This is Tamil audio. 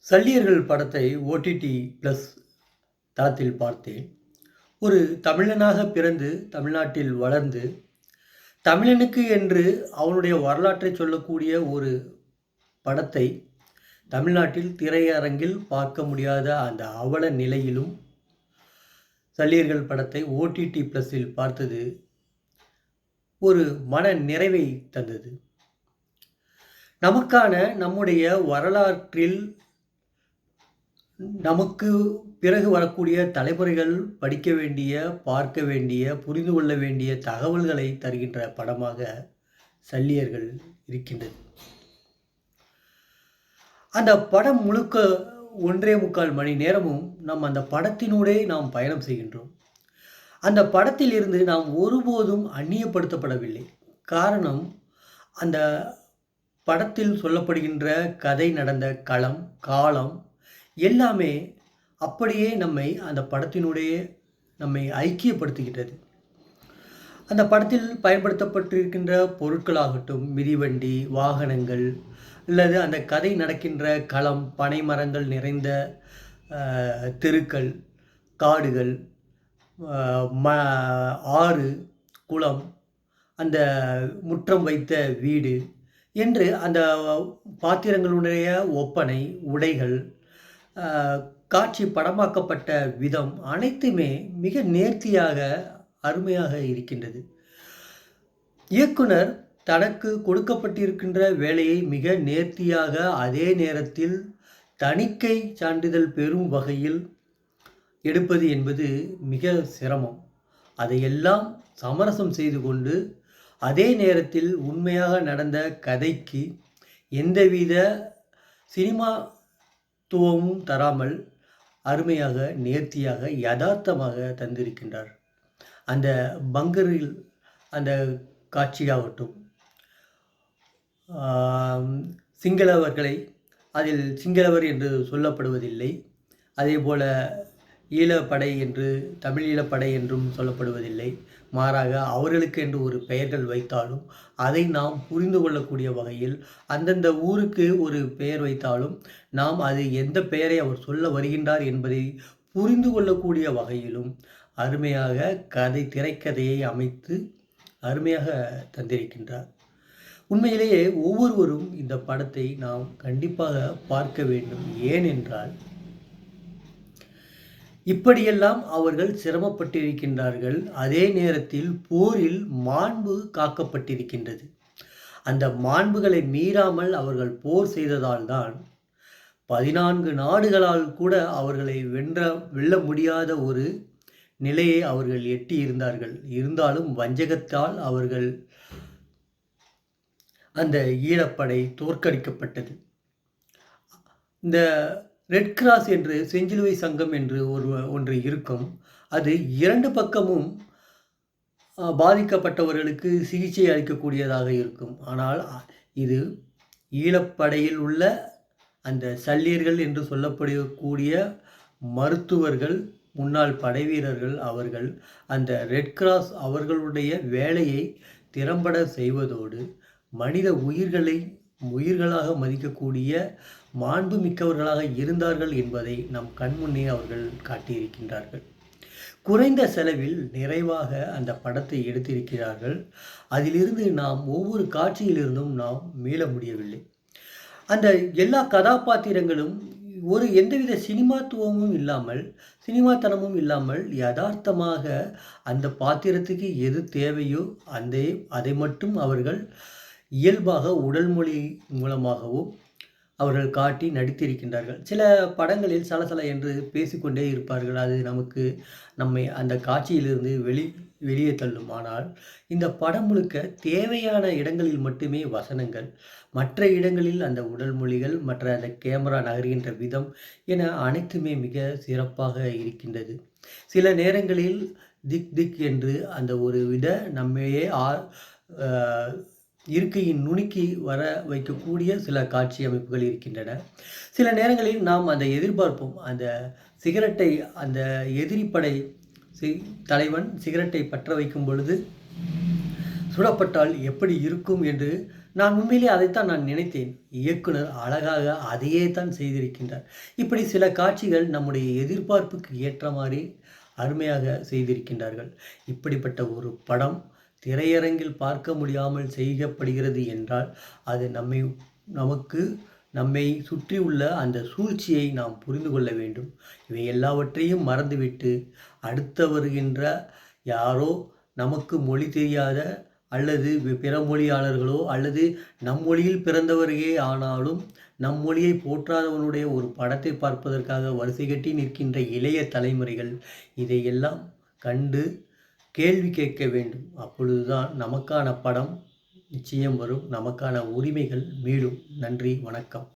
சல்லியர்கள் படத்தை ஓடிடி ப்ளஸ் தளத்தில் பார்த்தேன். ஒரு தமிழனாக பிறந்து, தமிழ்நாட்டில் வளர்ந்து, தமிழனுக்கு என்று அவனுடைய வரலாற்றை சொல்லக்கூடிய ஒரு படத்தை தமிழ்நாட்டில் திரையரங்கில் பார்க்க முடியாத அந்த அவல நிலையிலும், சல்லியர்கள் படத்தை ஓடிடி ப்ளஸில் பார்த்தது ஒரு மன நிறைவை தந்தது. நமக்கான நம்முடைய வரலாற்றில் நமக்கு பிறகு வரக்கூடிய தலைமுறைகள் படிக்க வேண்டிய, பார்க்க வேண்டிய, புரிந்து கொள்ள வேண்டிய தகவல்களை தருகின்ற படமாக சல்லியர்கள் இருக்கின்றது. அந்த படம் முழுக்க 1 1/4 மணி நேரமும் நாம் அந்த படத்தினூடே நாம் பயணம் செய்கின்றோம். அந்த படத்தில் இருந்து நாம் ஒருபோதும் அந்நியப்படுத்தப்படவில்லை. காரணம், அந்த படத்தில் சொல்லப்படுகின்ற கதை நடந்த களம், காலம் எல்லாமே அப்படியே நம்மை அந்த படத்தினுடைய நம்மை ஐக்கியப்படுத்துகின்றது. அந்த படத்தில் பயன்படுத்தப்பட்டிருக்கின்ற பொருட்களாகட்டும், மிதிவண்டி, வாகனங்கள் அல்லது அந்த கதை நடக்கின்ற களம், பனை மரங்கள் நிறைந்த தெருக்கள், காடுகள், ம ஆறு, குளம், அந்த முற்றம் வைத்த வீடு என்று அந்த பாத்திரங்களுடைய ஒப்பனை, உடைகள், காட்சி படமாக்கப்பட்ட விதம் அனைத்துமே மிக நேர்த்தியாக, அருமையாக இருக்கின்றது. இயக்குனர் தனக்கு கொடுக்கப்பட்டிருக்கின்ற வேலையை மிக நேர்த்தியாக, அதே நேரத்தில் தணிக்கை சான்றிதழ் பெறும் வகையில் எடுப்பது என்பது மிக சிரமம். அதையெல்லாம் சமரசம் செய்து கொண்டு, அதே நேரத்தில் உண்மையாக நடந்த கதைக்கு எந்தவித சினிமாத்துவமும் தராமல் அருமையாக, நேர்த்தியாக, யதார்த்தமாக தந்திருக்கின்றார். அந்த பங்கரில் அந்த காட்சியாகட்டும், சிங்களவர்களை அதில் சிங்களவர் என்று சொல்லப்படுவதில்லை. அதேபோல ஈழப்படை என்று, தமிழ் ஈழப்படை என்றும் சொல்லப்படுவதில்லை. மாறாக அவர்களுக்கு என்று ஒரு பெயர்கள் வைத்தாலும் அதை நாம் புரிந்து கொள்ளக்கூடிய வகையில், அந்தந்த ஊருக்கு ஒரு பெயர் வைத்தாலும் நாம் அது எந்த பெயரை அவர் சொல்ல வருகின்றார் என்பதை புரிந்து கொள்ளக்கூடிய வகையிலும் அருமையாக திரைக்கதையை அமைத்து அருமையாக தந்திருக்கின்றார். உண்மையிலேயே ஒவ்வொருவரும் இந்த படத்தை நாம் கண்டிப்பாக பார்க்க வேண்டும். ஏனென்றால், இப்படியெல்லாம் அவர்கள் சிரமப்பட்டிருக்கின்றார்கள். அதே நேரத்தில் போரில் மாண்பு காக்கப்பட்டிருக்கின்றது. அந்த மாண்புகளை மீறாமல் அவர்கள் போர் செய்ததால் தான் 14 நாடுகளால் கூட அவர்களை வெல்ல முடியாத ஒரு நிலையை அவர்கள் எட்டியிருந்தார்கள். இருந்தாலும் வஞ்சகத்தால் அவர்கள் அந்த ஈழப்படை தோற்கடிக்கப்பட்டது. இந்த ரெட் கிராஸ் என்று, செஞ்சிலுவை சங்கம் என்று ஒன்று இருக்கும். அது 2 பக்கமும் பாதிக்கப்பட்டவர்களுக்கு சிகிச்சை அளிக்கக்கூடியதாக இருக்கும். ஆனால் இது ஈழப்படையில் உள்ள அந்த சல்லியர்கள் என்று சொல்லப்படக்கூடிய மருத்துவர்கள், முன்னாள் படைவீரர்கள் அவர்கள் அந்த ரெட் கிராஸ் அவர்களுடைய வேலையை திறம்பட செய்வதோடு, மனித உயிர்களை உயிர்களாக மதிக்கக்கூடிய மாண்பு மிக்கவர்களாக இருந்தார்கள் என்பதை நம் கண்முன்னே அவர்கள் காட்டியிருக்கின்றார்கள். குறைந்த செலவில் நிறைவாக அந்த படத்தை எடுத்திருக்கிறார்கள். அதிலிருந்து நாம் ஒவ்வொரு காட்சியிலிருந்தும் நாம் மீள முடியவில்லை. அந்த எல்லா கதாபாத்திரங்களும் எந்தவித சினிமாத்துவமும் இல்லாமல், சினிமாத்தனமும் இல்லாமல் யதார்த்தமாக அந்த பாத்திரத்துக்கு எது தேவையோ அதை மட்டும் அவர்கள் இயல்பாக உடல் மொழி மூலமாகவும் அவர்கள் காட்டி நடித்திருக்கின்றார்கள். சில படங்களில் சலசல என்று பேசிக்கொண்டே இருப்பார்கள். அது நம்மை அந்த காட்சியிலிருந்து வெளியே தள்ளும். ஆனால் இந்த படம் முழுக்க தேவையான இடங்களில் மட்டுமே வசனங்கள், மற்ற இடங்களில் அந்த உடல் மொழிகள், மற்ற அந்த கேமரா நகர்கின்ற விதம் என அனைத்துமே மிக சிறப்பாக இருக்கின்றது. சில நேரங்களில் திக் திக் என்று அந்த ஒரு வித நம்மையே இருக்கையின் நுணுக்கி வர வைக்கக்கூடிய சில காட்சி அமைப்புகள் இருக்கின்றன. சில நேரங்களில் நாம் அந்த எதிர்பார்ப்போம். அந்த சிகரெட்டை, அந்த எதிரிப்படை தலைவன் சிகரெட்டை பற்ற வைக்கும் பொழுது சுடப்பட்டால் எப்படி இருக்கும் என்று நான் உண்மையிலேயே அதைத்தான் நான் நினைத்தேன். இயக்குனர் அழகாக அதையே தான் செய்திருக்கின்றார். இப்படி சில காட்சிகள் நம்முடைய எதிர்பார்ப்புக்கு ஏற்ற மாரி அருமையாக செய்திருக்கின்றார்கள். இப்படிப்பட்ட ஒரு படம் திரையரங்கில் பார்க்க முடியாமல் செய்யப்படுகிறது என்றால், அது நமக்கு நம்மை சுற்றியுள்ள அந்த சூழ்ச்சியை நாம் புரிந்து கொள்ள வேண்டும். இவை எல்லாவற்றையும் மறந்துவிட்டு, அடுத்து வருகின்ற யாரோ நமக்கு மொழி தெரியாத அல்லது பிற மொழியாளர்களோ அல்லது நம் மொழியில் பிறந்தவர்களே ஆனாலும், நம் மொழியை போற்றாதவனுடைய ஒரு படத்தை பார்ப்பதற்காக வரிசை கட்டி நிற்கின்ற இளைய தலைமுறைகள் இதையெல்லாம் கண்டு கேள்வி கேட்க வேண்டும். அப்பொழுதுதான் நமக்கான படம் நிச்சயம் வரும். நமக்கான உரிமைகள் மீளும். நன்றி, வணக்கம்.